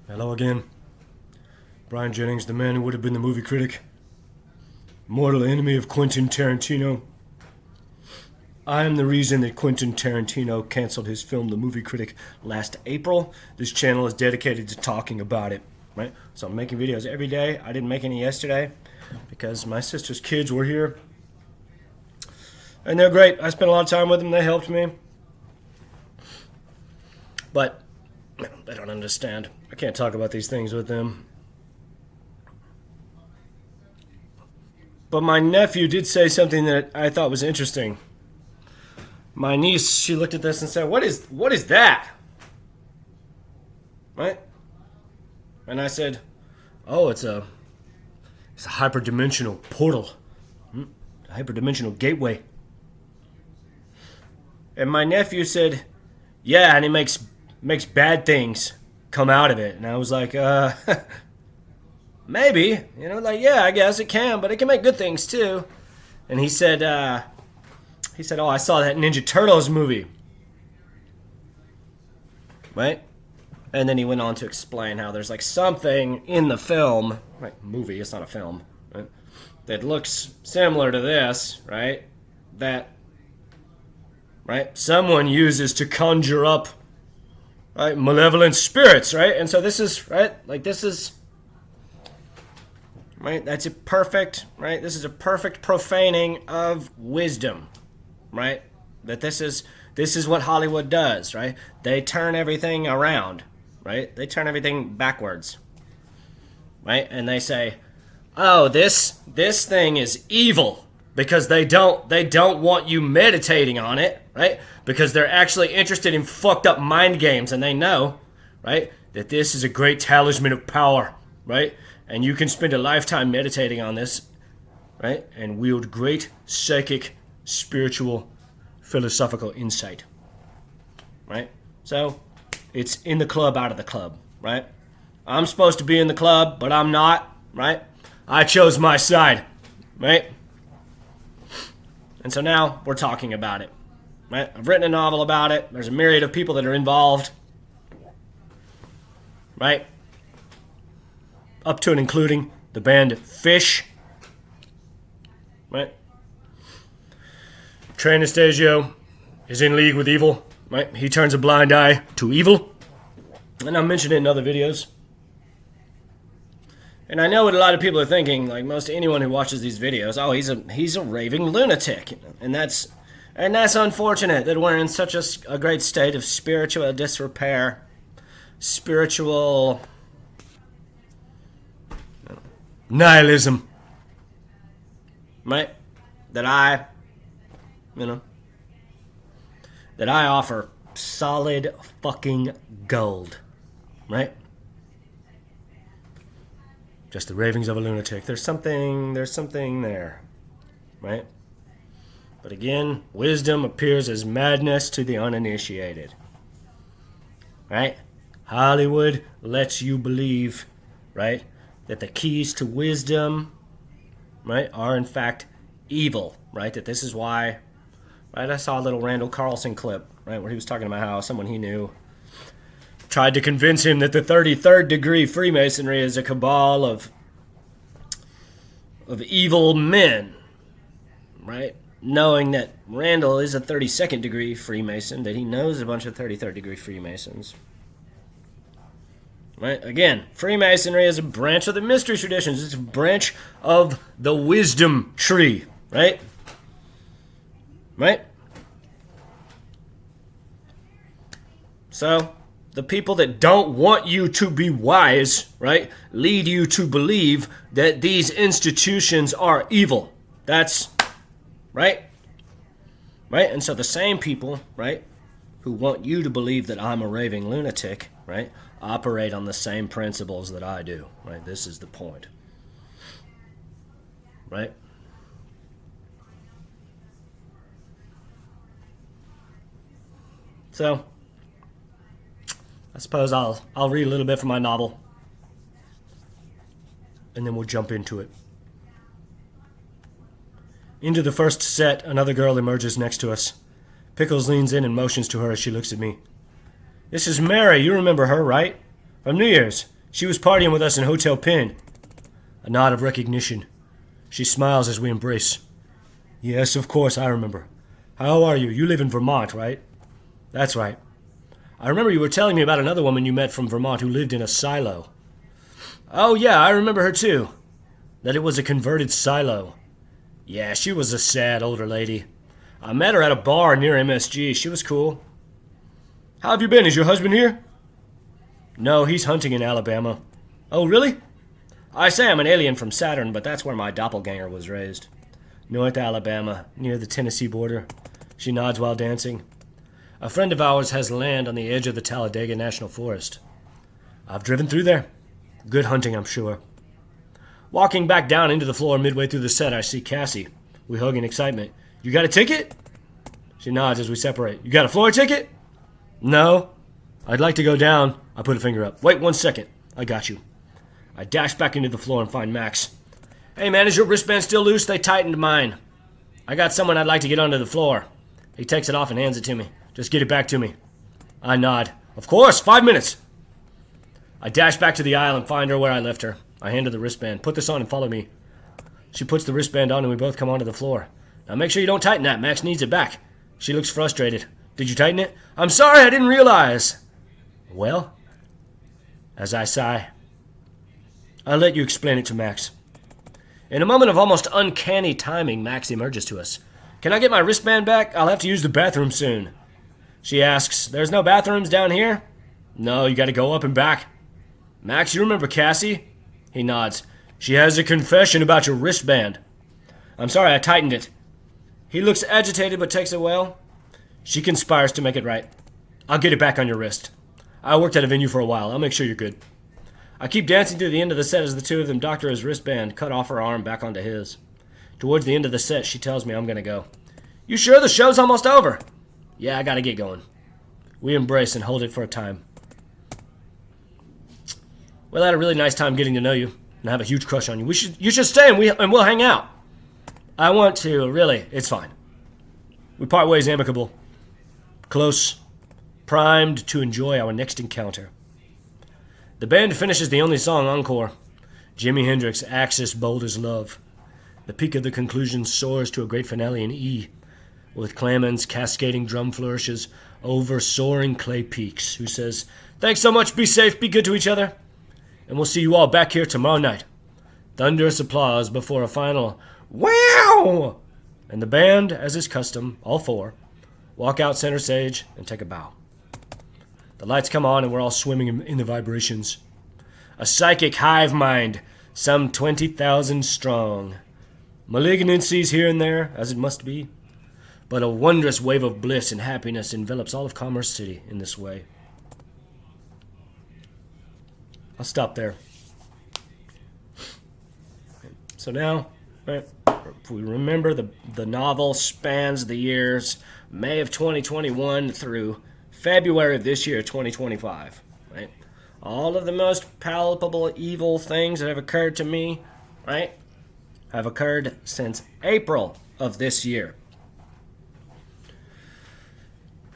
Hello again. Brian Jennings, the man who would have been the movie critic. Mortal enemy of Quentin Tarantino. I am the reason that Quentin Tarantino canceled his film The Movie Critic last April. This channel is dedicated to talking about it, right? So I'm making videos every day. I didn't make any yesterday because my sister's kids were here. And they're great. I spent a lot of time with them. They helped me. But they don't understand. I can't talk about these things with them. But my nephew did say something that I thought was interesting. My niece, she looked at this and said, what is that? Right? And I said, oh, it's a hyperdimensional portal. A hyperdimensional gateway. And my nephew said, yeah, and it makes bad things come out of it. And I was like, maybe. Yeah, I guess it can, but it can make good things too. And he said, oh, I saw that Ninja Turtles movie. Right? And then he went on to explain how there's like something in the film, right? Movie, it's not a film, right? That looks similar to this, right? That, right? Someone uses to conjure up, right? Malevolent spirits, right? And so this is, right? Like this is, right? That's a perfect, right? This is a perfect profaning of wisdom. Right? That this is what Hollywood does, right? They turn everything around, right? They turn everything backwards. Right? And they say, "Oh, this thing is evil because they don't want you meditating on it, right? Because they're actually interested in fucked up mind games and they know, right, that this is a great talisman of power, right? And you can spend a lifetime meditating on this, right? And wield great psychic spiritual, philosophical insight, right? So, it's in the club, out of the club, right? I'm supposed to be in the club, but I'm not, right? I chose my side, right? And so now we're talking about it, right? I've written a novel about it. There's a myriad of people that are involved, right? Up to and including the band Fish, right? Trey Anastasio is in league with evil, right? He turns a blind eye to evil. And I mentioned it in other videos. And I know what a lot of people are thinking, like most anyone who watches these videos, oh, he's a raving lunatic. And that's unfortunate that we're in such a great state of spiritual disrepair, spiritual nihilism, right? That I offer solid fucking gold, right? Just the ravings of a lunatic. There's something there, right? But again, wisdom appears as madness to the uninitiated, right? Hollywood lets you believe, right, that the keys to wisdom, right, are in fact evil, right? That this is why. Right, I saw a little Randall Carlson clip, right, where he was talking about how someone he knew tried to convince him that the 33rd degree Freemasonry is a cabal of evil men, right? Knowing that Randall is a 32nd degree Freemason, that he knows a bunch of 33rd degree Freemasons. Right? Again, Freemasonry is a branch of the mystery traditions. It's a branch of the wisdom tree, right? Right? So, the people that don't want you to be wise, right, lead you to believe that these institutions are evil. That's, right? Right? And so the same people, right, who want you to believe that I'm a raving lunatic, right, operate on the same principles that I do, right? This is the point. Right? So, I suppose I'll read a little bit from my novel, and then we'll jump into it. Into the first set, another girl emerges next to us. Pickles leans in and motions to her as she looks at me. This is Mary. You remember her, right? From New Year's. She was partying with us in Hotel Penn. A nod of recognition. She smiles as we embrace. Yes, of course, I remember. How are you? You live in Vermont, right? That's right. I remember you were telling me about another woman you met from Vermont who lived in a silo. Oh, yeah, I remember her too. That it was a converted silo. Yeah, she was a sad older lady. I met her at a bar near MSG. She was cool. How have you been? Is your husband here? No, he's hunting in Alabama. Oh, really? I say I'm an alien from Saturn, but that's where my doppelganger was raised. North Alabama, near the Tennessee border. She nods while dancing. A friend of ours has land on the edge of the Talladega National Forest. I've driven through there. Good hunting, I'm sure. Walking back down into the floor midway through the set, I see Cassie. We hug in excitement. You got a ticket? She nods as we separate. You got a floor ticket? No. I'd like to go down. I put a finger up. Wait 1 second. I got you. I dash back into the floor and find Max. Hey man, is your wristband still loose? They tightened mine. I got someone I'd like to get onto the floor. He takes it off and hands it to me. Just get it back to me. I nod. Of course, 5 minutes. I dash back to the aisle and find her where I left her. I hand her the wristband. Put this on and follow me. She puts the wristband on and we both come onto the floor. Now make sure you don't tighten that. Max needs it back. She looks frustrated. Did you tighten it? I'm sorry, I didn't realize. Well, as I sigh, I'll let you explain it to Max. In a moment of almost uncanny timing, Max emerges to us. Can I get my wristband back? I'll have to use the bathroom soon. She asks, there's no bathrooms down here? No, you gotta go up and back. Max, you remember Cassie? He nods. She has a confession about your wristband. I'm sorry, I tightened it. He looks agitated but takes it well. She conspires to make it right. I'll get it back on your wrist. I worked at a venue for a while. I'll make sure you're good. I keep dancing through the end of the set as the two of them doctor his wristband, cut off her arm back onto his. Towards the end of the set, she tells me I'm gonna go. You sure the show's almost over? Yeah, I gotta get going. We embrace and hold it for a time. Well, I had a really nice time getting to know you, and I have a huge crush on you. You should stay and we'll hang out. I want to, really. It's fine. We part ways amicable. Close. Primed to enjoy our next encounter. The band finishes the only song, encore. Jimi Hendrix, Axis, Bold as Love. The peak of the conclusion soars to a great finale in E, with Clemens cascading drum flourishes over soaring clay peaks, who says, thanks so much, be safe, be good to each other, and we'll see you all back here tomorrow night. Thunderous applause before a final, wow! And the band, as is custom, all four, walk out center stage and take a bow. The lights come on and we're all swimming in the vibrations. A psychic hive mind, some 20,000 strong. Malignancies here and there, as it must be. But a wondrous wave of bliss and happiness envelops all of Commerce City in this way. I'll stop there. So now, right, if we remember the novel spans the years May of 2021 through February of this year, 2025, right? All of the most palpable evil things that have occurred to me, right, have occurred since April of this year.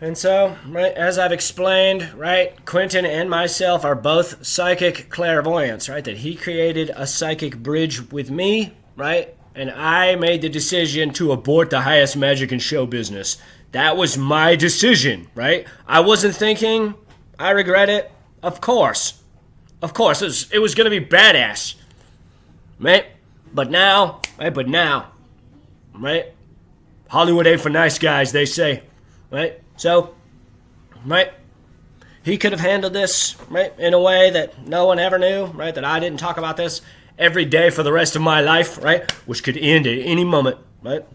And so, right, as I've explained, right, Quentin and myself are both psychic clairvoyants, right? That he created a psychic bridge with me, right? And I made the decision to abort the highest magic in show business. That was my decision, right? I wasn't thinking, I regret it. Of course. Of course, it was going to be badass, right? But now, right? Hollywood ain't for nice guys, they say, right? So, right? He could have handled this, right, in a way that no one ever knew, right? That I didn't talk about this every day for the rest of my life, right? Which could end at any moment, right?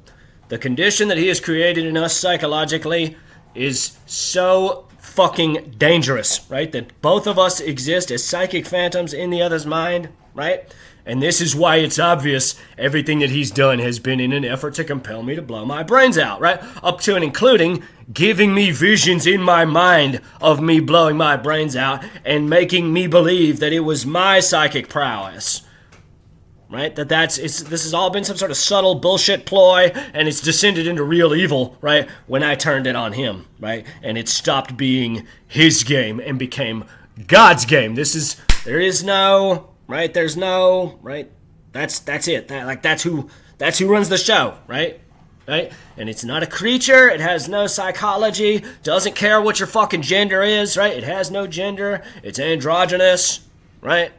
The condition that he has created in us psychologically is so fucking dangerous, right? That both of us exist as psychic phantoms in the other's mind, right? And this is why it's obvious everything that he's done has been in an effort to compel me to blow my brains out, right? Up to and including giving me visions in my mind of me blowing my brains out and making me believe that it was my psychic prowess. Right? This has all been some sort of subtle bullshit ploy, and it's descended into real evil, right? When I turned it on him, right? And it stopped being his game and became God's game. There is no, right? There's no, right? That's it. That's who runs the show, right? Right? And it's not a creature. It has no psychology. Doesn't care what your fucking gender is, right? It has no gender. It's androgynous, right?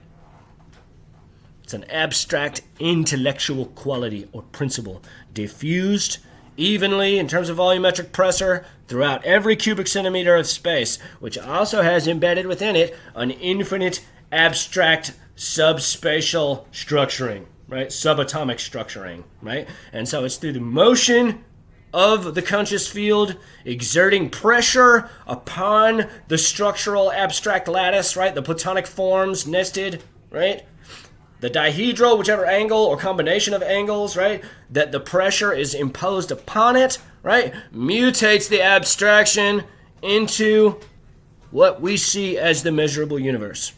It's an abstract intellectual quality or principle, diffused evenly in terms of volumetric pressure throughout every cubic centimeter of space, which also has embedded within it an infinite abstract subspatial structuring, right? Subatomic structuring, right? And so it's through the motion of the conscious field exerting pressure upon the structural abstract lattice, right? The platonic forms nested, right? The dihedral, whichever angle or combination of angles, right, that the pressure is imposed upon it, right, mutates the abstraction into what we see as the measurable universe,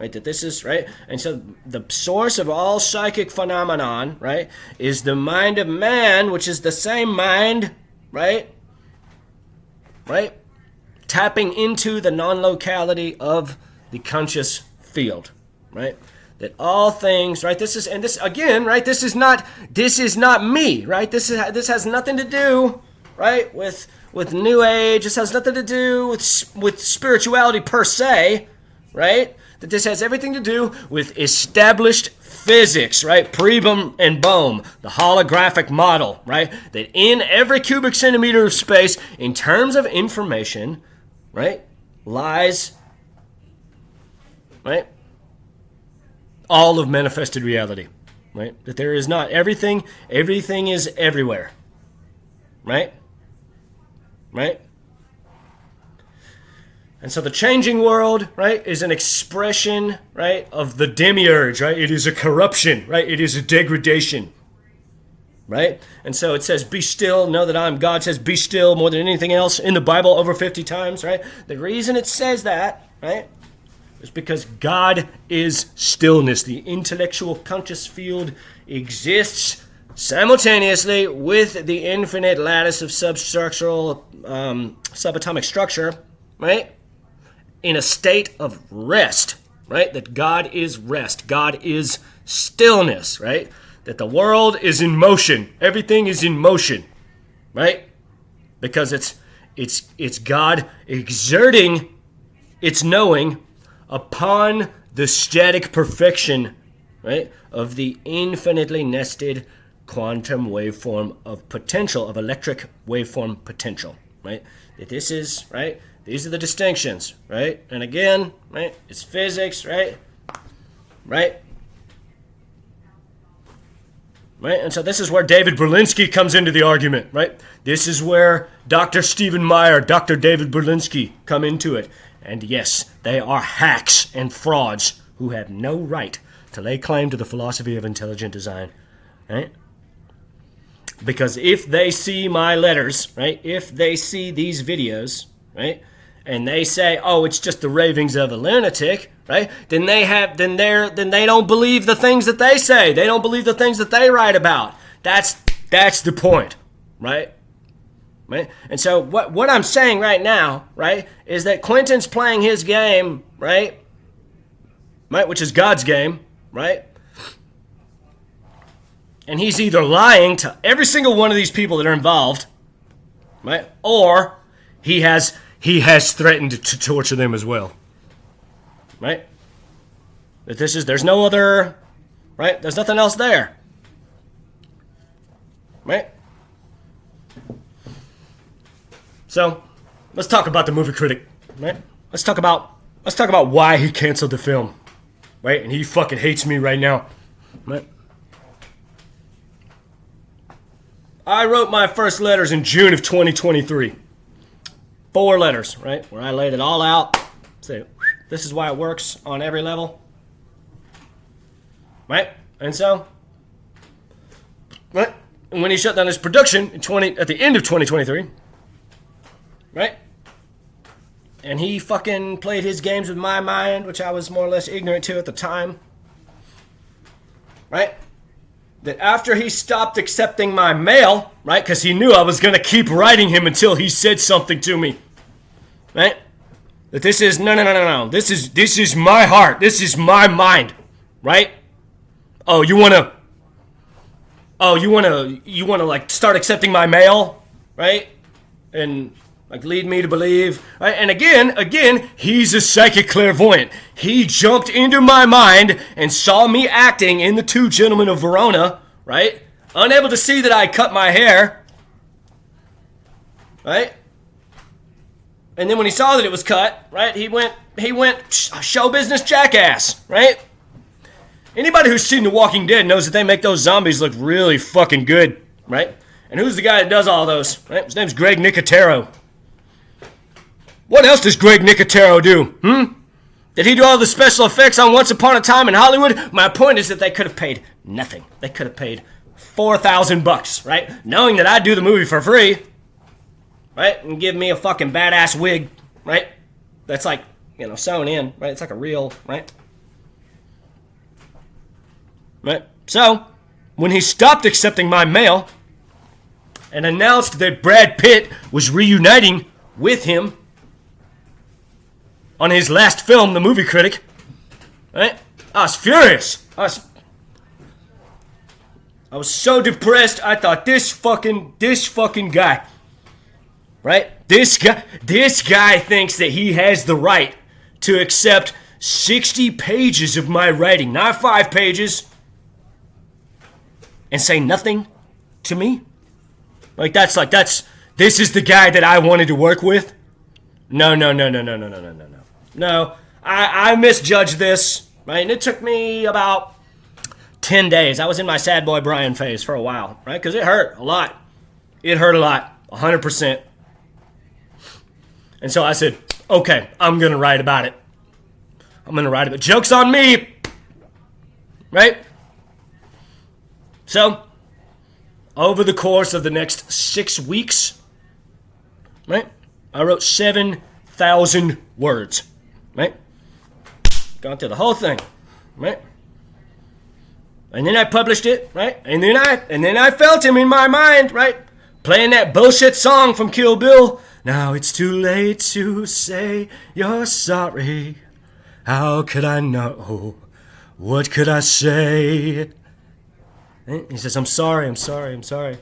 right, that this is, right, and so the source of all psychic phenomenon, right, is the mind of man, which is the same mind, right, tapping into the non-locality of the conscious field, right. That all things, right? This is again, right? This is not me, right? This has nothing to do, right, with New Age. This has nothing to do with spirituality per se, right? That this has everything to do with established physics, right? Prebum and Bohm, the holographic model, right? That in every cubic centimeter of space, in terms of information, right, lies, right, all of manifested reality, right? That there is not everything is everywhere, right? Right? And so the changing world, right, is an expression, right, of the demiurge, right? It is a corruption, right? It is a degradation, right? And so it says, be still, know that I am God. It says, be still more than anything else in the Bible over 50 times, right? The reason it says that, right, is because God is stillness. The intellectual conscious field exists simultaneously with the infinite lattice of substructural, subatomic structure, right? In a state of rest, right? That God is rest. God is stillness, right? That the world is in motion. Everything is in motion, right? Because it's God exerting its knowing upon the static perfection, right, of the infinitely nested quantum waveform of potential, of electric waveform potential, right? That this is, right, these are the distinctions, right? And again, right, it's physics, right? Right? Right? And so this is where David Berlinski comes into the argument, right? This is where Dr. Stephen Meyer, Dr. David Berlinski come into it. And yes, they are hacks and frauds who have no right to lay claim to the philosophy of intelligent design, right? Because if they see my letters, right, if they see these videos, right, and they say, oh, it's just the ravings of a lunatic, right, then they don't believe the things that they say. They don't believe the things that they write about. That's the point, right? Right? And so what I'm saying right now, right, is that Quentin's playing his game, right, which is God's game, right, and he's either lying to every single one of these people that are involved, right, or he has threatened to torture them as well, right, that there's no other, right, there's nothing else there, right. So, let's talk about the movie Critic, right? Let's talk about why he canceled the film, right? And he fucking hates me right now, right? I wrote my first letters in June of 2023. 4 letters, right? Where I laid it all out. Say, this is why it works on every level, right? And so, right? And when he shut down his production at the end of 2023. Right? And he fucking played his games with my mind, which I was more or less ignorant to at the time. Right? That after he stopped accepting my mail, right? Because he knew I was going to keep writing him until he said something to me. Right? That this is no. This is my heart. This is my mind, right? Oh, you wanna like start accepting my mail, right? And like lead me to believe, right? And again, he's a psychic clairvoyant. He jumped into my mind and saw me acting in The Two Gentlemen of Verona, right? Unable to see that I cut my hair, right? And then when he saw that it was cut, right, he went show business jackass, right? Anybody who's seen The Walking Dead knows that they make those zombies look really fucking good, right? And who's the guy that does all those, right? His name's Greg Nicotero. What else does Greg Nicotero do, Did he do all the special effects on Once Upon a Time in Hollywood? My point is that they could have paid nothing. They could have paid $4,000, right? Knowing that I'd do the movie for free, right? And give me a fucking badass wig, right? That's like, sewn in, right? It's like a real, right? Right? So, when he stopped accepting my mail and announced that Brad Pitt was reuniting with him on his last film, The Movie Critic, right? I was furious. I was so depressed. I thought this fucking guy, right? This guy thinks that he has the right to accept 60 pages of my writing, not 5 pages, and say nothing to me? This is the guy that I wanted to work with? No. No, I misjudged this, right? And it took me about 10 days. I was in my sad boy Brian phase for a while, right? Because it hurt a lot. It hurt a lot, 100%. And so I said, okay, I'm going to write about it. Joke's on me, right? So, over the course of the next 6 weeks, right, I wrote 7,000 words, right? Gone through the whole thing, right? And then I published it, right? And then I felt him in my mind, right? Playing that bullshit song from Kill Bill. Now it's too late to say you're sorry. How could I know? What could I say? He says, I'm sorry. Right?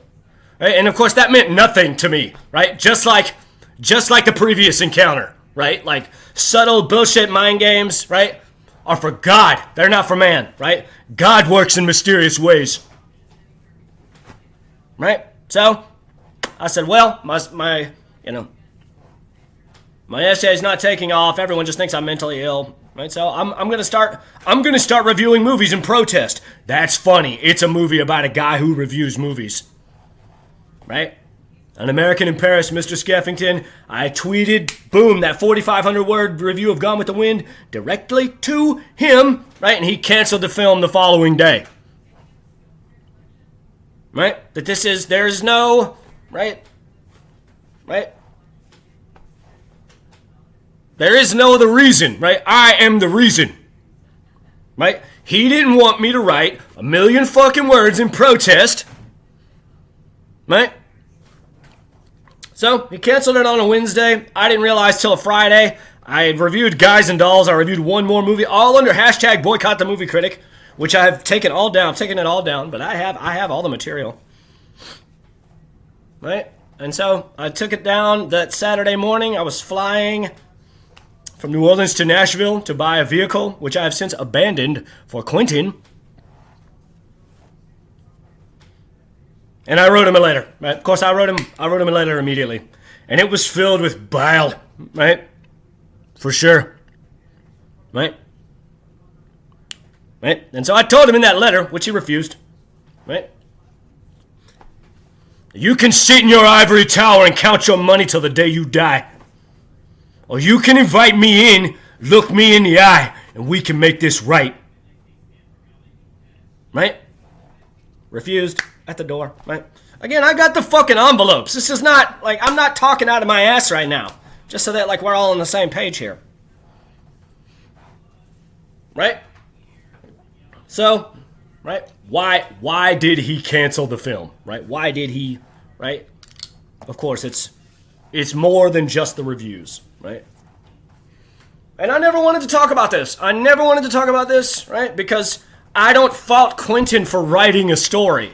And of course that meant nothing to me, right? Just like the previous encounter, right? Like subtle bullshit mind games, right? Are for God. They're not for man, right? God works in mysterious ways. Right? So, I said, well, my essay's not taking off. Everyone just thinks I'm mentally ill. Right? So I'm gonna start reviewing movies in protest. That's funny. It's a movie about a guy who reviews movies. Right? An American in Paris, Mr. Skeffington. I tweeted, boom, that 4,500 word review of Gone with the Wind directly to him, right? And he canceled the film the following day. Right? That there's no, right? There is no other reason, right? I am the reason. Right? He didn't want me to write 1,000,000 fucking words in protest. Right? So, he canceled it on a Wednesday. I didn't realize till a Friday. I reviewed Guys and Dolls. I reviewed one more movie, all under hashtag boycott the movie critic, which I have taken all down. I've taken it all down, but I have all the material. Right? And so, I took it down that Saturday morning. I was flying from New Orleans to Nashville to buy a vehicle, which I have since abandoned for Quentin. And I wrote him a letter, right? Of course, I wrote him a letter immediately. And it was filled with bile, right? For sure. Right? Right? And so I told him in that letter, which he refused, right? You can sit in your ivory tower and count your money till the day you die. Or you can invite me in, look me in the eye, and we can make this right. Right? Refused at the door, right? Again, I got the fucking envelopes. This is not, like, I'm not talking out of my ass right now. Just so that, like, we're all on the same page here. Right? So, right? Why did he cancel the film? Right? Why did he, right? Of course, it's more than just the reviews, right? And I never wanted to talk about this. Right? Because I don't fault Quentin for writing a story.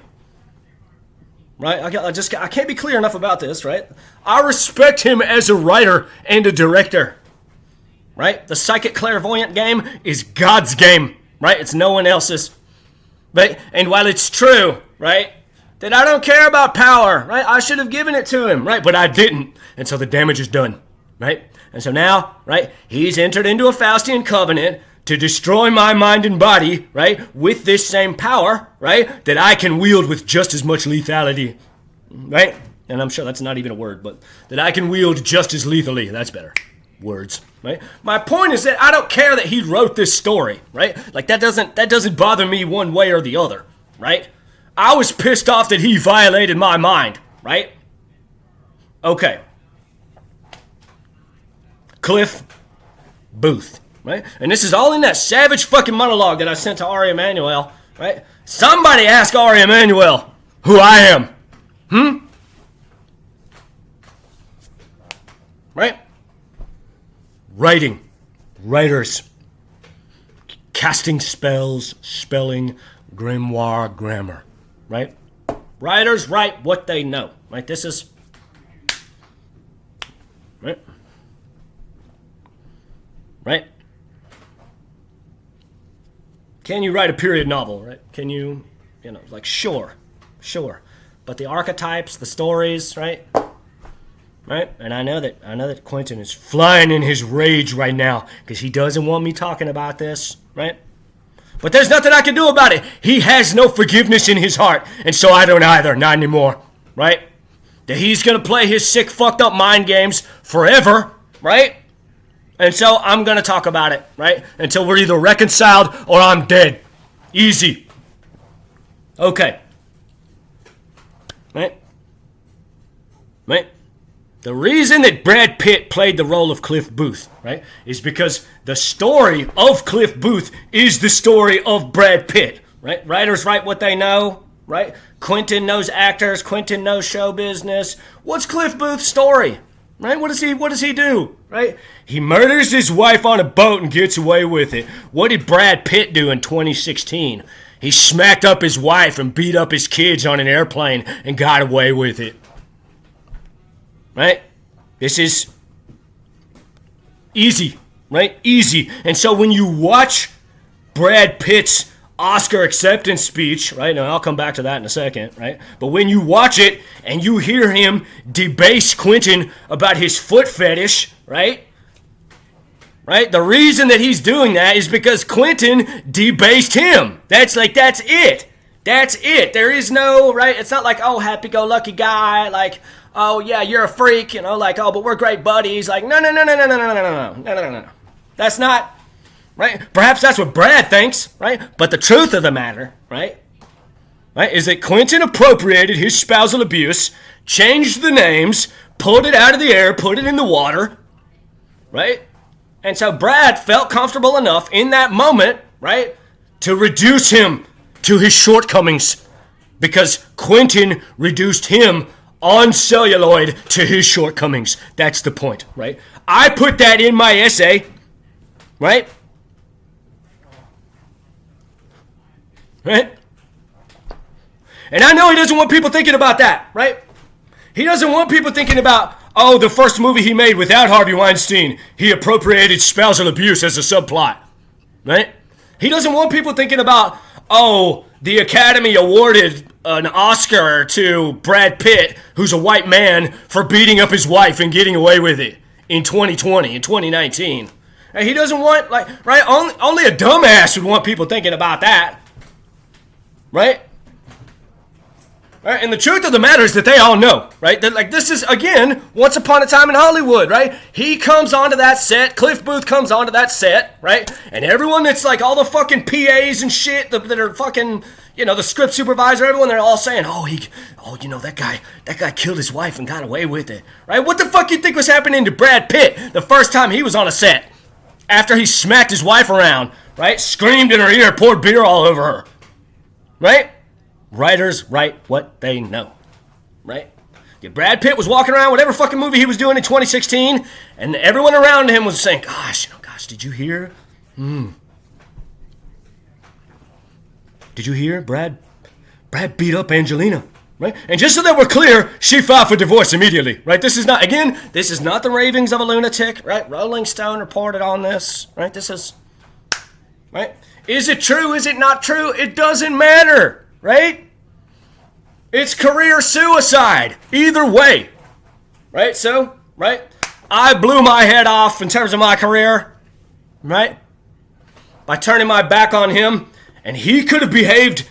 Right? I can't be clear enough about this, right? I respect him as a writer and a director. Right? The psychic clairvoyant game is God's game, right? It's no one else's. Right? And while it's true, right, that I don't care about power, right? I should have given it to him, right? But I didn't. And so the damage is done, right? And so now, right, he's entered into a Faustian covenant to destroy my mind and body, right, with this same power, right, that I can wield with just as much lethality, right? And I'm sure that's not even a word, but that I can wield just as lethally. That's better. Words, right? My point is that I don't care that he wrote this story, right? Like that doesn't bother me one way or the other, right? I was pissed off that he violated my mind, right? Okay. Cliff Booth, right? And this is all in that savage fucking monologue that I sent to Ari Emanuel, right? Somebody ask Ari Emanuel who I am. Right? Writers, casting spells, spelling, grimoire, grammar, right? Writers write what they know, right? This is, right? Right? Can you write a period novel, right? Can you, like, sure. But the archetypes, the stories, right? Right? And I know that Quentin is flying in his rage right now because he doesn't want me talking about this, right? But there's nothing I can do about it. He has no forgiveness in his heart, and so I don't either, not anymore, right? That he's going to play his sick, fucked up mind games forever, right? And so I'm going to talk about it, right? Until we're either reconciled or I'm dead. Easy. Okay. Right? The reason that Brad Pitt played the role of Cliff Booth, right, is because the story of Cliff Booth is the story of Brad Pitt, right? Writers write what they know, right? Quentin knows actors. Quentin knows show business. What's Cliff Booth's story, right? What does he do, right? He murders his wife on a boat and gets away with it. What did Brad Pitt do in 2016? He smacked up his wife and beat up his kids on an airplane and got away with it. Right? This is easy, right? Easy. And so when you watch Brad Pitt's Oscar acceptance speech, right? Now I'll come back to that in a second, right? But when you watch it and you hear him debase Quentin about his foot fetish, right? Right? The reason that he's doing that is because Quentin debased him. That's it. That's it. There is no, right? It's not like, oh, happy-go-lucky guy, like, oh, yeah, you're a freak, like, oh, but we're great buddies. Like, no. That's not, right? Perhaps that's what Brad thinks, right? But the truth of the matter, right, is that Quentin appropriated his spousal abuse, changed the names, pulled it out of the air, put it in the water, right? And so Brad felt comfortable enough in that moment, right, to reduce him to his shortcomings because Quentin reduced him on celluloid to his shortcomings. That's the point, right? I put that in my essay, right? Right? And I know he doesn't want people thinking about that, right? He doesn't want people thinking about, oh, the first movie he made without Harvey Weinstein, he appropriated spousal abuse as a subplot, right? He doesn't want people thinking about, oh, the Academy awarded an Oscar to Brad Pitt, who's a white man, for beating up his wife and getting away with it in 2020, in 2019. And he doesn't want, like, right? Only a dumbass would want people thinking about that, right? Right? And the truth of the matter is that they all know, right? That, like, this is, again, Once Upon a Time in Hollywood, right? He comes onto that set, Cliff Booth comes onto that set, right? And everyone that's like all the fucking PAs and shit that are fucking, the script supervisor, everyone, they're all saying, that guy killed his wife and got away with it, right? What the fuck you think was happening to Brad Pitt the first time he was on a set? After he smacked his wife around, right? Screamed in her ear, poured beer all over her, right? Writers write what they know, right? Yeah, Brad Pitt was walking around whatever fucking movie he was doing in 2016, and everyone around him was saying, gosh, gosh, did you hear? Did you hear? Brad beat up Angelina, right? And just so that we're clear, she filed for divorce immediately, right? This is not the ravings of a lunatic, right? Rolling Stone reported on this, right? This is, right? Is it true? Is it not true? It doesn't matter, right? It's career suicide, either way, right? So, right? I blew my head off in terms of my career, right? By turning my back on him, and he could have behaved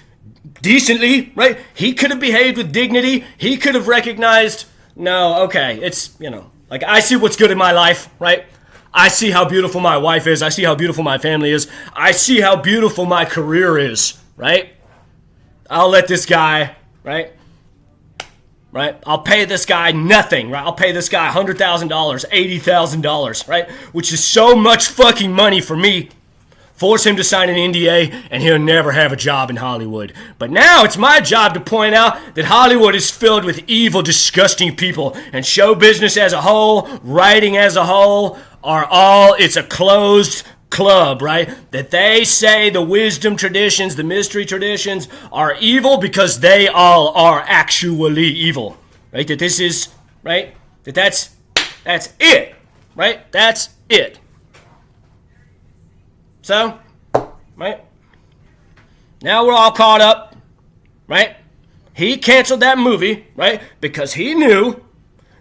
decently, right? He could have behaved with dignity. He could have recognized, no, okay, it's, like I see what's good in my life, right? I see how beautiful my wife is. I see how beautiful my family is. I see how beautiful my career is, right? I'll let this guy, right? I'll pay this guy nothing, right? I'll pay this guy $100,000, $80,000, right? Which is so much fucking money for me. Force him to sign an NDA, and he'll never have a job in Hollywood. But now it's my job to point out that Hollywood is filled with evil, disgusting people, and show business as a whole, writing as a whole, it's a closed club, right? That they say the wisdom traditions, the mystery traditions are evil because they all are actually evil, right? That this is, right? That's it, right? That's it. So, right? Now we're all caught up, right? He canceled that movie, right? Because he knew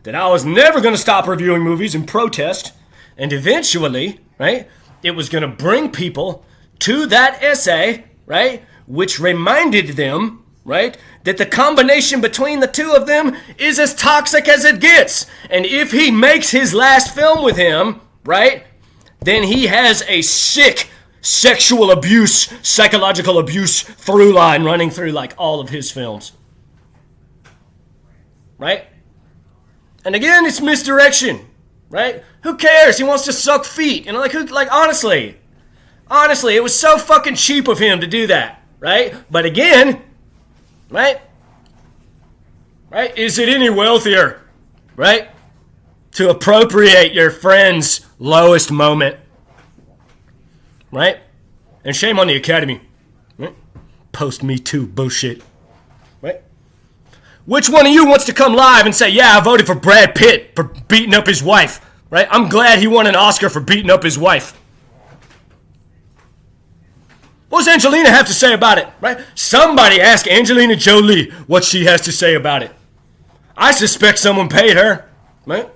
that I was never going to stop reviewing movies in protest, and eventually, right? It was going to bring people to that essay, right? Which reminded them, right? That the combination between the two of them is as toxic as it gets. And if he makes his last film with him, right? Then he has a sick sexual abuse, psychological abuse through line running through like all of his films. Right? And again, it's misdirection. Right? Who cares? He wants to suck feet. Honestly, it was so fucking cheap of him to do that. Right? But again, right? Is it any wealthier? Right? To appropriate your friend's lowest moment. Right? And shame on the Academy. Right? Post-Me Too bullshit. Right? Which one of you wants to come live and say, yeah, I voted for Brad Pitt for beating up his wife? Right? I'm glad he won an Oscar for beating up his wife. What does Angelina have to say about it? Right? Somebody ask Angelina Jolie what she has to say about it. I suspect someone paid her. Right?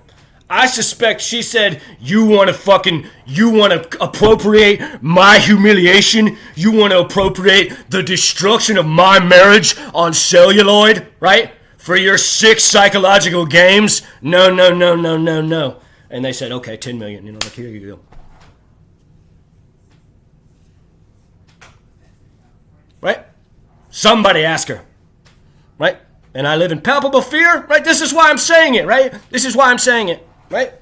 I suspect she said, you want to appropriate my humiliation? You want to appropriate the destruction of my marriage on celluloid, right? For your sick psychological games? No. And they said, okay, 10 million, like, here you go. Right? Somebody ask her. Right? And I live in palpable fear, right? This is why I'm saying it, right? This is why I'm saying it. Right?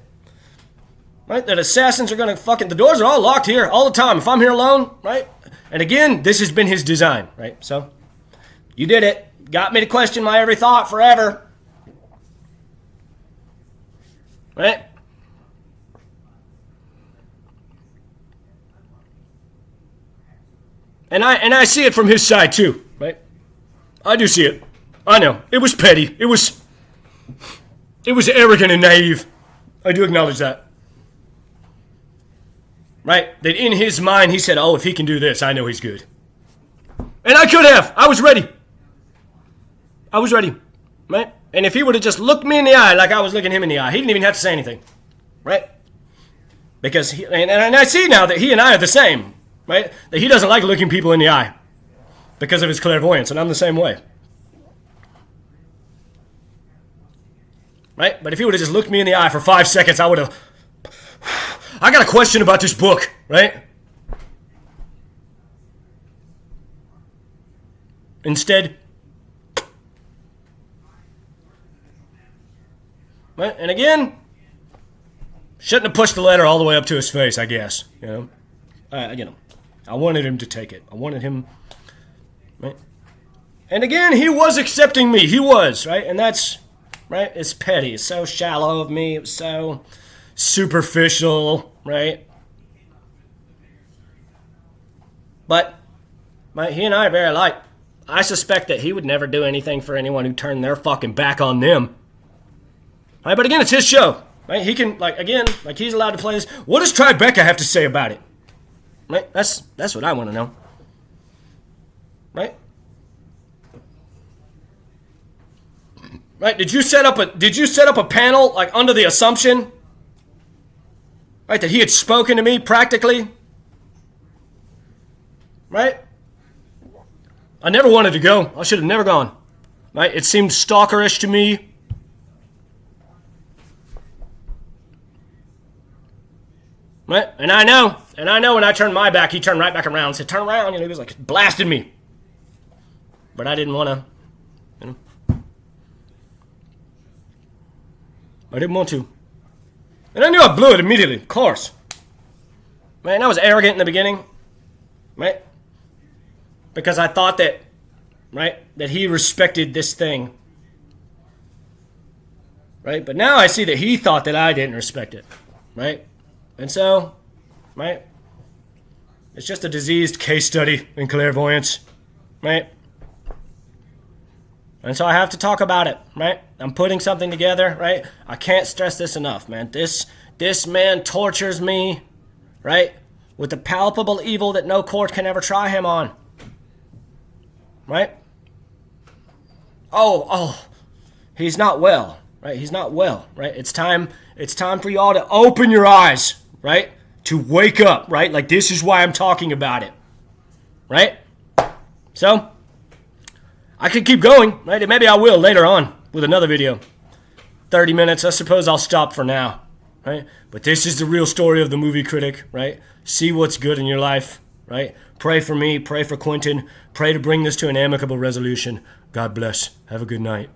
That assassins are going to the doors are all locked here all the time. If I'm here alone, right? And again, this has been his design, right? So, you did it. Got me to question my every thought forever. Right? And I see it from his side too, right? I do see it. I know. It was petty. It was arrogant and naive. I do acknowledge that. Right? That in his mind, he said, oh, if he can do this, I know he's good. And I could have. I was ready. Right? And if he would have just looked me in the eye like I was looking him in the eye, he didn't even have to say anything. Right? Because, and I see now that he and I are the same. Right? That he doesn't like looking people in the eye because of his clairvoyance, and I'm the same way. Right? But if he would have just looked me in the eye for 5 seconds, I would have... I got a question about this book, right? Instead... Right? And again, shouldn't have pushed the letter all the way up to his face, I guess. I wanted him to take it. I wanted him... Right? And again, he was accepting me. He was, right? And that's... Right? It's petty. It's so shallow of me. It was so superficial, right? But he and I are very alike. I suspect that he would never do anything for anyone who turned their fucking back on them. Right? But again, it's his show. Right? He can, he's allowed to play this. What does Tribeca have to say about it? Right? That's what I want to know. Right? Right? Did you set up a panel like under the assumption, right, that he had spoken to me practically? Right? I never wanted to go. I should have never gone. Right? It seemed stalkerish to me. Right? And I know when I turned my back, he turned right back around and said, turn around. He was like blasting me. But I didn't want to, I didn't want to. And I knew I blew it immediately, of course. Man, I was arrogant in the beginning. Right? Because I thought that, right, that he respected this thing. Right? But now I see that he thought that I didn't respect it. Right? And so, right, it's just a diseased case study in clairvoyance. Right? And so I have to talk about it, right? I'm putting something together, right? I can't stress this enough, man. This man tortures me, right? With the palpable evil that no court can ever try him on. Right? Oh, he's not well, right? He's not well, right? It's time for y'all to open your eyes, right? To wake up, right? Like, this is why I'm talking about it, right? So, I could keep going, right? And maybe I will later on with another video. 30 minutes, I suppose I'll stop for now, right? But this is the real story of the movie critic, right? See what's good in your life, right? Pray for me, pray for Quentin, pray to bring this to an amicable resolution. God bless. Have a good night.